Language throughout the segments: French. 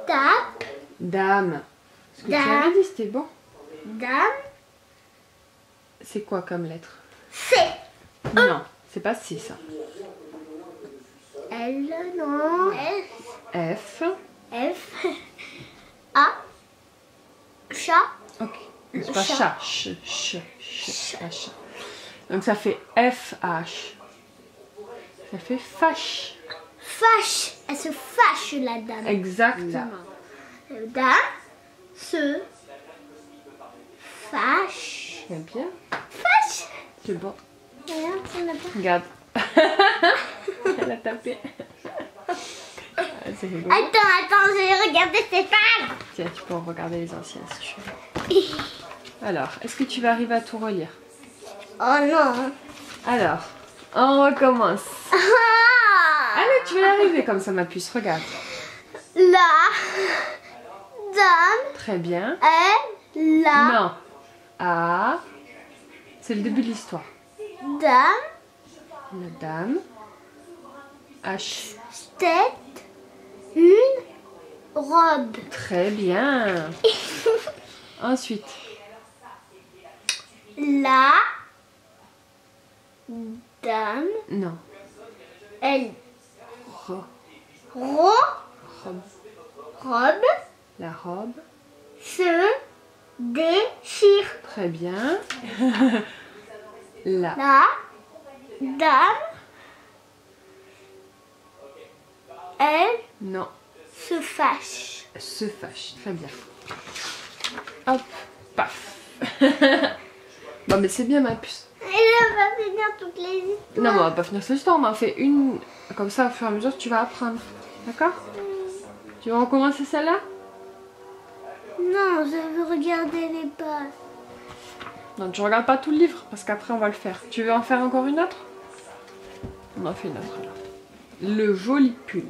Tape. Dame. Ce que tu Dame. avais dit, c'était bon. Dame. C'est quoi comme lettre? C. Non, c'est pas C ça. L, non. F. F. A. Chat. Ok. C'est pas Chat. chat. Pas chat. Donc ça fait F-H. Ça fait fâche. Fâche. Elle se fâche, la dame. Exactement. Dame se fâche. Très bien. Fâche. C'est bon. Regarde, ça n'a pas. Regarde. Elle a tapé. Ah, c'est rigolo. Attends, je vais regarder Stéphane. Tiens, tu peux regarder les anciens si tu veux. Alors, est-ce que tu vas arriver à tout relire? Oh non. Alors, on recommence. Ah. Allez, tu vas y arriver comme ça, ma puce. Regarde. La dame Très bien. est la Non. A. C'est le début de l'histoire. dame La dame. H. tête une robe. Très bien. Ensuite. La dame Non. elle Ro. Robe. robe La robe. se déchire. Très bien. La. La dame elle Non. se fâche. Se fâche. Très bien. Hop. Paf. Bon, mais c'est bien, ma puce. Elle va finir toutes les histoires. Non, mais on va pas finir cette histoire. On en fait une. Comme ça, au fur et à mesure, tu vas apprendre. D'accord? Tu veux recommencer celle-là? Non, je veux regarder les pages. Non, tu regardes pas tout le livre parce qu'après on va le faire. Tu veux en faire encore une autre? On en fait une autre là. Le joli pull.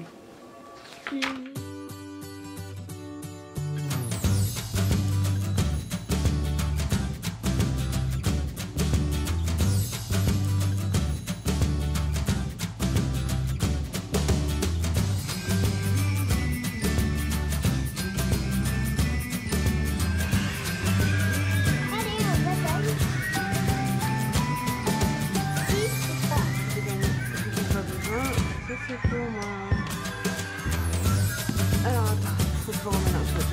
Allez, on va aller. Ça c'est pour moi. Alors attends, faut que je remette un peu.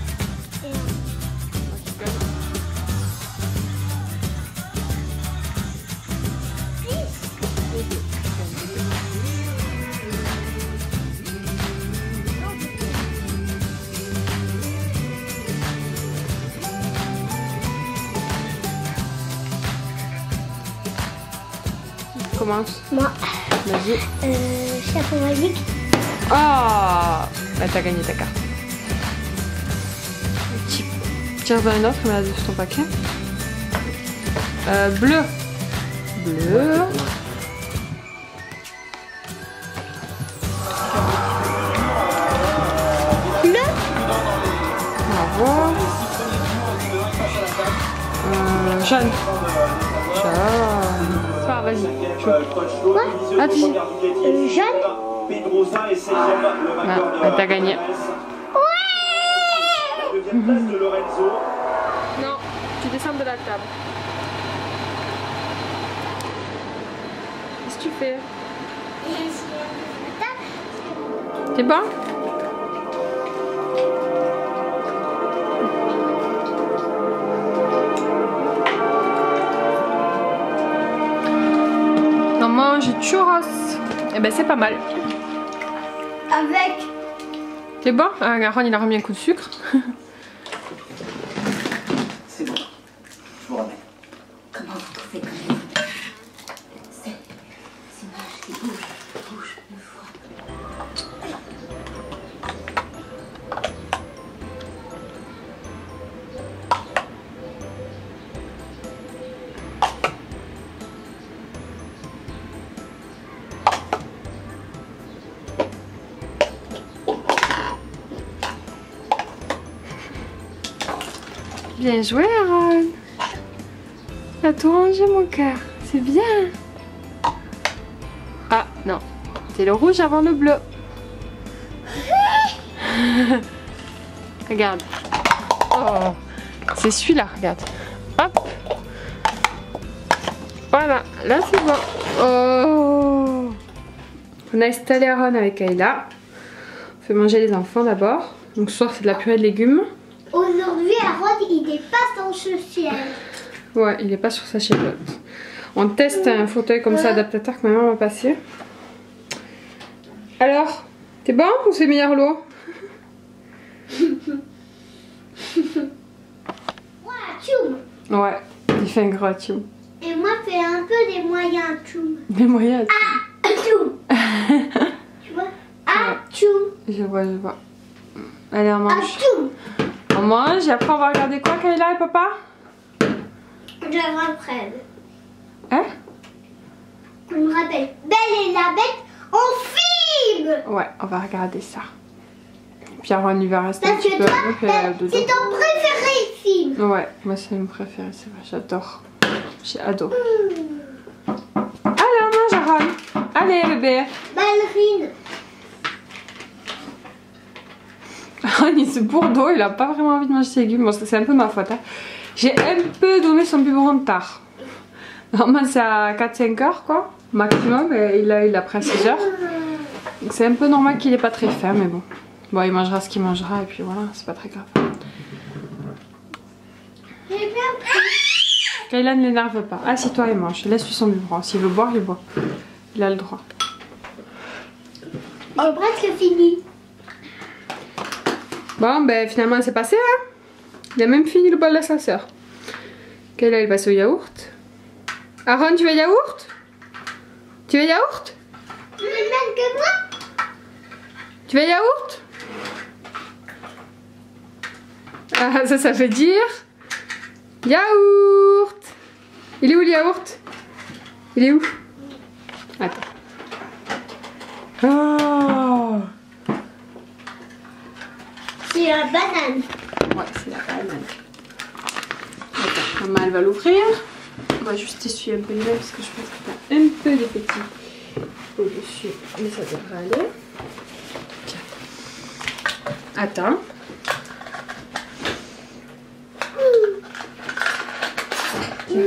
Commence. Moi, Vas-y. chapeau magique. Ah, bah t'as gagné ta carte. Tire un autre, mais sur ton paquet. Bleu. Bleu. Bleu. Bravo. Jaune. Jaune. Ah, vas-y. Quoi? Vas-y. Jaune. Ah, t'as gagné. Non, tu descends de la table. Qu'est-ce que tu fais? C'est bon? On mange churros. Eh ben c'est pas mal. Avec. C'est bon? Ah, Aaron il a remis un coup de sucre. C'est bon. Je vous ramène. Comment vous pouvez connaître ces images qui bougent une fois? Bien joué, Aaron. T'as tout rangé, mon cœur. C'est bien. Ah, non. C'est le rouge avant le bleu. Regarde. Oh, c'est celui-là, regarde. Hop. Voilà, là c'est bon. Oh. On a installé Aaron avec Kayla. On fait manger les enfants d'abord. Donc ce soir c'est de la purée de légumes. Aujourd'hui, Aaron, il n'est pas dans ce ciel. Ouais, il est pas sur sa chaise. On teste un fauteuil comme ça adaptateur que maman m'a passé. Alors, t'es bon ou c'est meilleur l'eau? Tchoum. Ouais, il fait un gros tchoum. Et moi, fais un peu des moyens tchoum. Des moyens. Ah, tchoum. Tu vois? Ah, tchoum. Je vois. Allez, on Ah, mange. tchoum. On mange et après on va regarder quoi, Kayla et papa? Je me rappelle. Hein? Je me rappelle. Belle et la Bête en film. Ouais, on va regarder ça. Puis Aaron il va rester un Parce petit que peu toi, avec nous, puis elle a dodo. c'est ton préféré film. Ouais, moi c'est mon préféré, c'est vrai, j'adore. J'ai adoré. Allez, on mange Aaron. Allez bébé. Ballerine. Aaron il se bourre d'eau, il a pas vraiment envie de manger ses légumes. Bon, c'est un peu ma faute. Hein. J'ai un peu donné son biberon de tard. Normalement c'est à 4-5 heures quoi, maximum, et il a pris à 6 heures. Donc c'est un peu normal qu'il ait pas très faim, mais bon. Bon, il mangera ce qu'il mangera et puis voilà, c'est pas très grave. Kayla ne l'énerve pas. Assieds-toi et mange. Laisse-lui son biberon. S'il veut boire, il boit. Il a le droit. J'ai presque fini. Bon, ben finalement c'est passé, hein. Il a même fini le bol de sa soeur. Kayla, il passe au yaourt. Aaron, tu veux yaourt? Tu veux yaourt? Tu veux le même que moi? Tu veux yaourt? Ah, ça veut dire yaourt. Il est où le yaourt? Il est où? Attends. Oh. C'est la banane. Ouais, c'est la banane. Attends, maman elle va l'ouvrir. On va juste essuyer un peu les mains parce que je pense que t'as un peu de petit au-dessus. Mais ça devrait aller. Tiens. Attends. Tiens.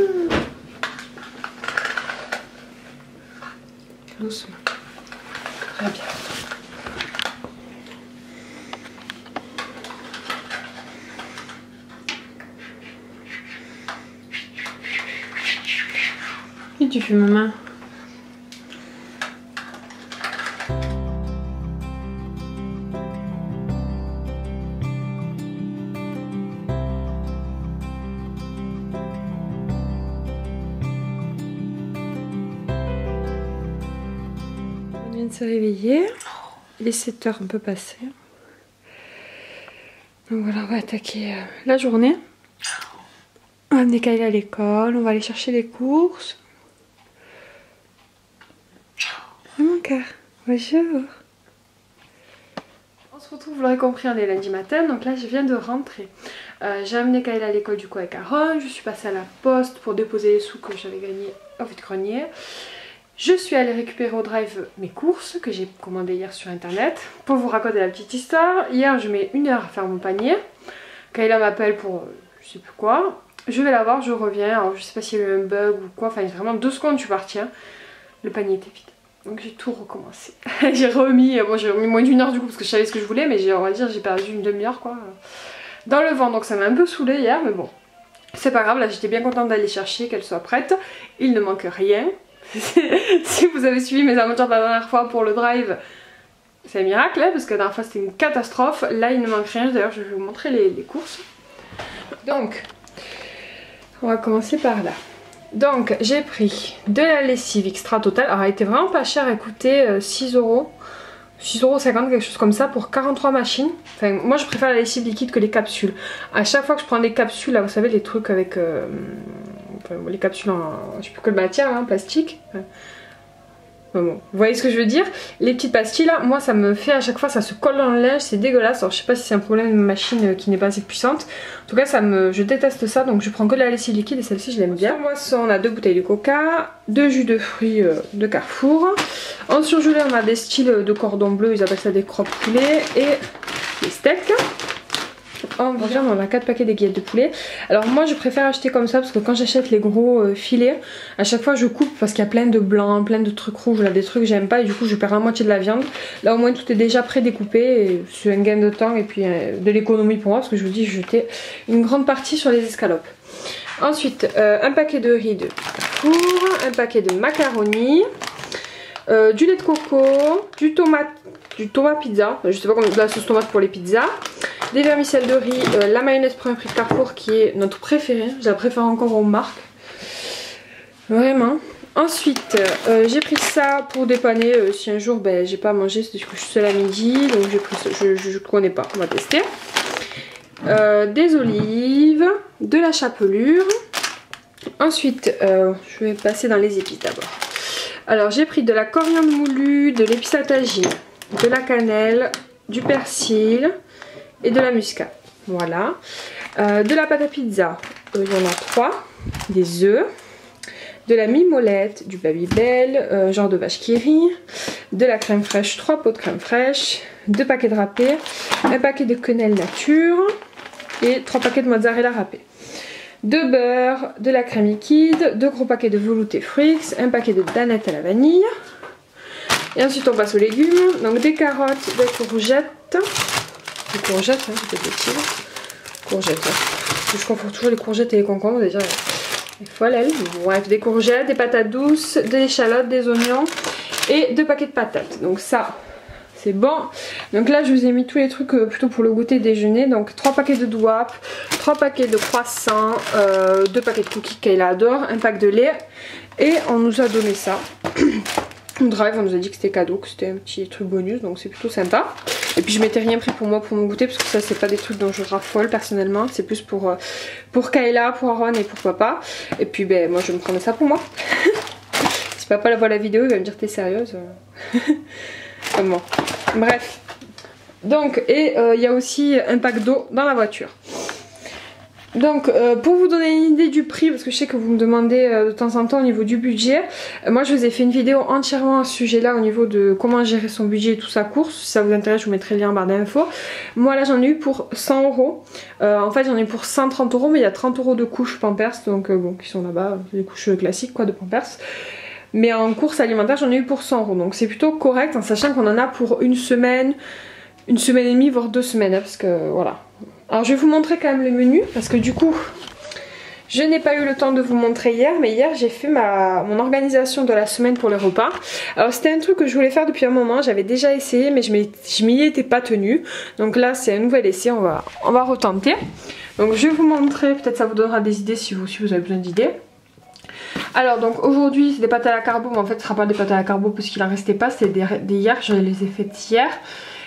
Doucement. Très bien. Qu'est-ce que tu fais, maman? On vient de se réveiller. Il est 7 heures un peu passé. Donc voilà, on va attaquer la journée. On va amener Kayla à l'école, on va aller chercher les courses. Oh mon cœur, bonjour. On se retrouve, vous l'aurez compris, on est lundi matin, donc là je viens de rentrer. J'ai amené Kayla à l'école du coup avec Aaron, je suis passée à la poste pour déposer les sous que j'avais gagnés au vide-grenier. Je suis allée récupérer au drive mes courses que j'ai commandées hier sur internet. Pour vous raconter la petite histoire, hier je mets 1 heure à faire mon panier. Kayla m'appelle pour je sais plus quoi. Je vais la voir, je reviens, alors je sais pas s'il y a eu un bug ou quoi, enfin vraiment 2 secondes je suis partie, hein. Le panier était vide. Donc j'ai tout recommencé. J'ai remis, bon j'ai remis moins d'1 heure du coup parce que je savais ce que je voulais, mais on va dire j'ai perdu une demi-heure quoi. Dans le vent, donc ça m'a un peu saoulée hier, mais bon. C'est pas grave, là j'étais bien contente d'aller chercher, qu'elle soit prête. Il ne manque rien. Si vous avez suivi mes aventures de la dernière fois pour le drive, c'est un miracle, hein, parce que la dernière fois c'était une catastrophe. Là il ne manque rien, d'ailleurs je vais vous montrer les courses. Donc, on va commencer par là. Donc j'ai pris de la lessive extra totale. Alors elle était vraiment pas chère, elle coûtait 6 €. 6,50 €, quelque chose comme ça pour 43 machines. Enfin moi je préfère la lessive liquide que les capsules. À chaque fois que je prends des capsules, là vous savez les trucs avec... enfin, les capsules en... je sais plus quelle matière, hein, plastique. Bon, vous voyez ce que je veux dire? Les petites pastilles là, moi ça me fait à chaque fois, ça se colle dans le linge, c'est dégueulasse. Alors je sais pas si c'est un problème de machine qui n'est pas assez puissante. En tout cas je déteste ça, donc je prends que de la lessive liquide et celle-ci je l'aime bien. Moi on a 2 bouteilles de coca, 2 jus de fruits de Carrefour. En surgelé on a des styles de cordon bleu, ils appellent ça des croque-poulets, et des steaks. environ on a 4 paquets d'aiguillettes de poulet. Alors moi je préfère acheter comme ça parce que quand j'achète les gros filets, à chaque fois je coupe parce qu'il y a plein de blancs, plein de trucs rouges, là, des trucs que j'aime pas et du coup je perds la moitié de la viande. Là au moins tout est déjà prédécoupé et c'est un gain de temps et puis de l'économie pour moi parce que je vous dis je jetais une grande partie sur les escalopes. Ensuite un paquet de riz de four, un paquet de macaroni, du lait de coco, du tomate pizza, je sais pas comment, de la sauce tomate pour les pizzas, des vermicelles de riz, la mayonnaise Prix Carrefour qui est notre préférée, je la préfère encore aux marques, vraiment. Ensuite j'ai pris ça pour dépanner si un jour ben, j'ai pas à manger, c'est que je suis seule à midi, donc j'ai pris ça, je connais pas, on va tester. Des olives, de la chapelure. Ensuite je vais passer dans les épices d'abord. Alors j'ai pris de la coriandre moulue, de l'épice à tagine, de la cannelle, du persil et de la muscade. Voilà. De la pâte à pizza, il y en a 3. Des œufs, de la mimolette, du Babybel, genre de vache qui rit, de la crème fraîche, 3 pots de crème fraîche, 2 paquets de râpé, un paquet de quenelle nature et 3 paquets de mozzarella râpé. De beurre, de la crème liquide, 2 gros paquets de velouté Frix, un paquet de danettes à la vanille. Et ensuite on passe aux légumes, donc des carottes, des courgettes. Des courgettes, hein, c'est peut-être courgettes, hein. Je confonds toujours les courgettes et les concombres, déjà les folles elles. Bref, des courgettes, des patates douces, des échalotes, des oignons et 2 paquets de patates. Donc ça, c'est bon. Donc là je vous ai mis tous les trucs plutôt pour le goûter déjeuner. Donc 3 paquets de douap, 3 paquets de croissants, 2 paquets de cookies qu'elle adore, un pack de lait. Et on nous a donné ça. Drive, on nous a dit que c'était cadeau, que c'était un petit truc bonus, donc c'est plutôt sympa. Et puis je m'étais rien pris pour moi pour mon goûter parce que ça c'est pas des trucs dont je raffole personnellement, c'est plus pour Kayla, pour Aaron et pour papa. Et puis ben moi je me prenais ça pour moi. Si papa la voit la vidéo il va me dire t'es sérieuse. Comment. Bref. Donc et il y a aussi un pack d'eau dans la voiture. Donc pour vous donner une idée du prix, parce que je sais que vous me demandez de temps en temps au niveau du budget, moi je vous ai fait une vidéo entièrement à ce sujet là au niveau de comment gérer son budget et tout sa course. Si ça vous intéresse je vous mettrai le lien en barre d'infos. Moi là j'en ai eu pour 100 €. En fait j'en ai eu pour 130 € mais il y a 30 € de couches Pampers, donc bon qui sont là-bas, des couches classiques quoi de Pampers. Mais en course alimentaire j'en ai eu pour 100 €, donc c'est plutôt correct en sachant qu'on en a pour une semaine et demie voire 2 semaines hein, parce que voilà. Alors je vais vous montrer quand même le menu parce que du coup je n'ai pas eu le temps de vous montrer hier, mais hier j'ai fait mon organisation de la semaine pour les repas. Alors c'était un truc que je voulais faire depuis un moment, j'avais déjà essayé mais je m'y étais pas tenue. Donc là c'est un nouvel essai, on va retenter. Donc je vais vous montrer, peut-être ça vous donnera des idées si vous avez besoin d'idées. Alors donc aujourd'hui c'est des pâtes à la carbo, mais en fait ce sera pas des pâtes à la carbo parce qu'il en restait pas, c'était des hier, je les ai faites hier.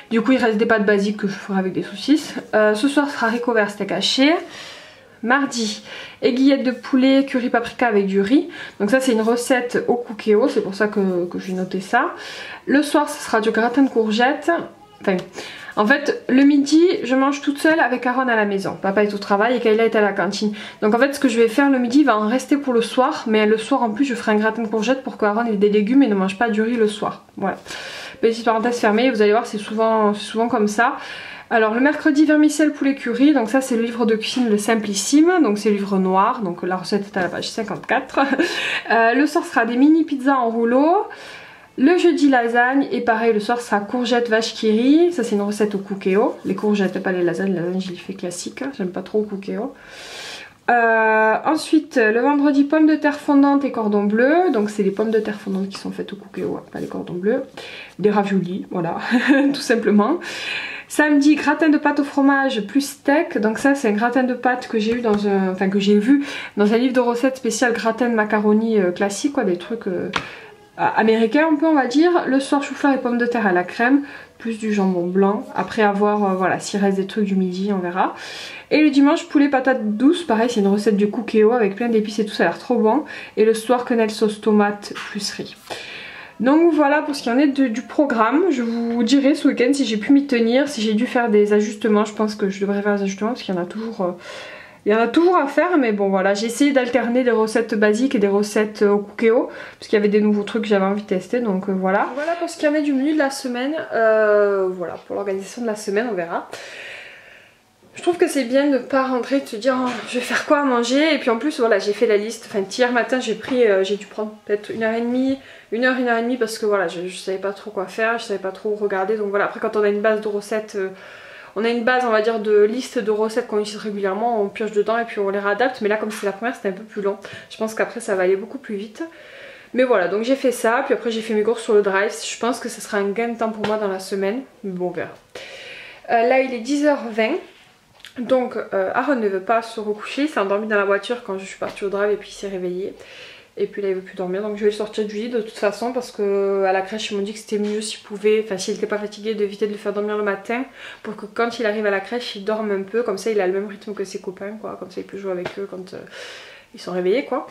Du coup il reste des pâtes basiques que je ferai avec des saucisses. Ce soir ce sera haricots verts steak haché. Mardi, aiguillettes de poulet curry paprika avec du riz. Donc ça c'est une recette au cookéo, c'est pour ça que j'ai noté ça. Le soir ce sera du gratin de courgettes. Enfin, en fait le midi je mange toute seule avec Aaron à la maison. Papa est au travail et Kayla est à la cantine. Donc en fait ce que je vais faire le midi va en rester pour le soir. Mais le soir en plus je ferai un gratin de courgettes pour qu'Aaron ait des légumes et ne mange pas du riz le soir. Voilà. Petite parenthèse fermée, vous allez voir c'est souvent comme ça. Alors le mercredi vermicelle poulet curry, donc ça c'est le livre de cuisine le simplissime, donc c'est le livre noir, donc la recette est à la page 54. Le soir sera des mini pizzas en rouleau. Le jeudi lasagne et pareil le soir sera courgettes vache qui rit, ça c'est une recette au cookéo. Les courgettes pas les lasagnes je les fais classiques, j'aime pas trop au cookéo. Ensuite le vendredi pommes de terre fondantes et cordon bleu, donc c'est les pommes de terre fondantes qui sont faites au cookéo, pas les cordons bleus. Des raviolis, voilà, tout simplement. Samedi gratin de pâte au fromage plus steak, donc ça c'est un gratin de pâte que j'ai eu que j'ai vu dans un livre de recettes spécial gratin de macaroni classique, quoi, des trucs américains un peu on va dire. Le soir chou-fleur et pommes de terre à la crème, plus du jambon blanc, après avoir, voilà, s'il reste des trucs du midi on verra. Et le dimanche poulet patate douce, pareil c'est une recette du cookéo avec plein d'épices et tout, ça a l'air trop bon. Et le soir quenelle sauce tomate plus riz. Donc voilà pour ce qui en est du programme. Je vous dirai ce week-end si j'ai pu m'y tenir, si j'ai dû faire des ajustements. Je pense que je devrais faire des ajustements parce qu'il y en a toujours à faire. Mais bon voilà, j'ai essayé d'alterner des recettes basiques et des recettes au cookéo parce qu'il y avait des nouveaux trucs que j'avais envie de tester. Donc voilà. Voilà pour ce qui en est du menu de la semaine. Voilà pour l'organisation de la semaine, on verra. Je trouve que c'est bien de ne pas rentrer, de se dire oh, je vais faire quoi à manger. Et puis en plus voilà, j'ai fait la liste. Enfin hier matin j'ai dû prendre peut-être 1h30, 1h parce que voilà, je savais pas trop quoi faire, je savais pas trop regarder. Donc voilà, après quand on a une base de recettes, on a une base on va dire de liste de recettes qu'on utilise régulièrement, on pioche dedans et puis on les réadapte. Mais là comme c'est la première c'était un peu plus long. Je pense qu'après ça va aller beaucoup plus vite. Mais voilà, donc j'ai fait ça, puis après j'ai fait mes courses sur le drive. Je pense que ce sera un gain de temps pour moi dans la semaine. Mais bon on verra. Là il est 10h20. Donc Aaron ne veut pas se recoucher, il s'est endormi dans la voiture quand je suis partie au drive et puis il s'est réveillé. Et puis là il veut plus dormir, donc je vais le sortir du lit de toute façon parce que à la crèche ils m'ont dit que c'était mieux s'il pouvait, enfin s'il n'était pas fatigué, d'éviter de le faire dormir le matin pour que quand il arrive à la crèche il dorme un peu, comme ça il a le même rythme que ses copains quoi, comme ça il peut jouer avec eux quand ils sont réveillés quoi.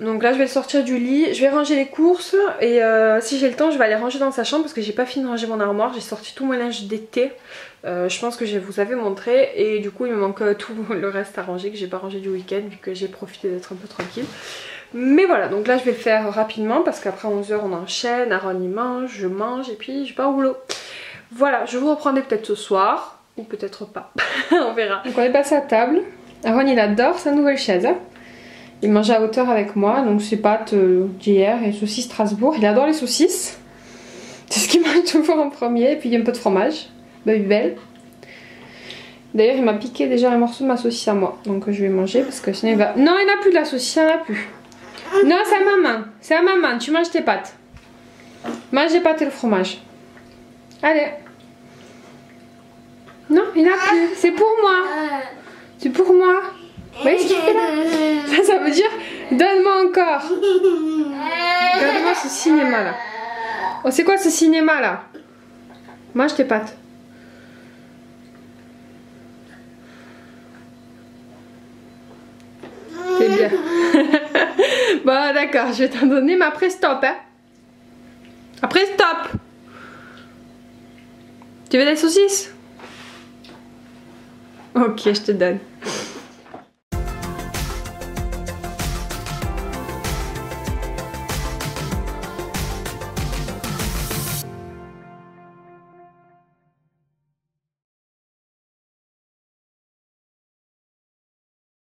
Donc là je vais le sortir du lit, je vais ranger les courses et si j'ai le temps je vais aller ranger dans sa chambre parce que j'ai pas fini de ranger mon armoire, j'ai sorti tout mon linge d'été. Je pense que je vous avais montré et du coup il me manque tout le reste à ranger que j'ai pas rangé du week-end vu que j'ai profité d'être un peu tranquille. Mais voilà, donc là je vais le faire rapidement parce qu'après 11h on enchaîne, Aaron il mange, je mange et puis je pars au boulot. Voilà, je vous reprendrai peut-être ce soir ou peut-être pas, on verra. Donc on est passé à table, Aaron il adore sa nouvelle chaise. Il mange à hauteur avec moi, donc c'est pâtes d'hier et saucisses Strasbourg. Il adore les saucisses. C'est ce qu'il mange toujours en premier. Et puis il y a un peu de fromage. Babybel. D'ailleurs il m'a piqué déjà un morceau de ma saucisse à moi. Donc je vais manger parce que sinon il va... Non il n'a plus de la saucisse, il n'y en a plus. Non c'est à maman. C'est à maman, tu manges tes pâtes. Mange les pâtes et le fromage. Allez. Non il n'a plus. C'est pour moi. C'est pour moi. Vous voyez ce qu'il fait là? Ça veut dire donne-moi encore. Regarde-moi ce cinéma là. Oh c'est quoi ce cinéma là? Mange tes pâtes. C'est bien. Bon d'accord, je vais t'en donner mais après stop hein. Après stop. Tu veux des saucisses? Ok je te donne.